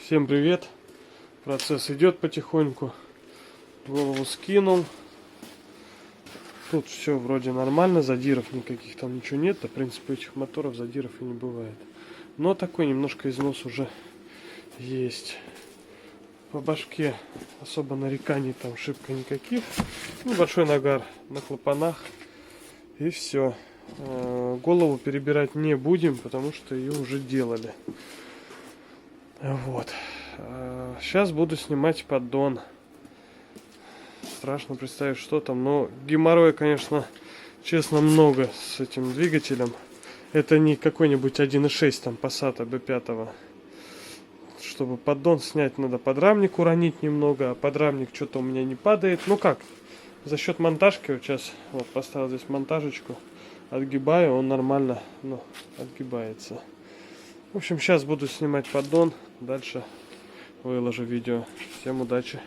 Всем привет! Процесс идет потихоньку. Голову скинул. Тут все вроде нормально, задиров никаких там ничего нет. В принципе, у этих моторов задиров и не бывает. Но такой немножко износ уже есть. По башке особо нареканий там шибко никаких. Небольшой нагар на клапанах. И все. Голову перебирать не будем, потому что ее уже делали. Вот. Сейчас буду снимать поддон. Страшно представить, что там. Но геморроя, конечно, честно, много с этим двигателем. Это не какой-нибудь 1.6 там Passat B5. Чтобы поддон снять, надо подрамник уронить немного. А подрамник что-то у меня не падает. Ну как? За счет монтажки. Вот сейчас вот поставил здесь монтажечку. Отгибаю, он нормально, отгибается. В общем, сейчас буду снимать поддон. Дальше выложу видео. Всем удачи!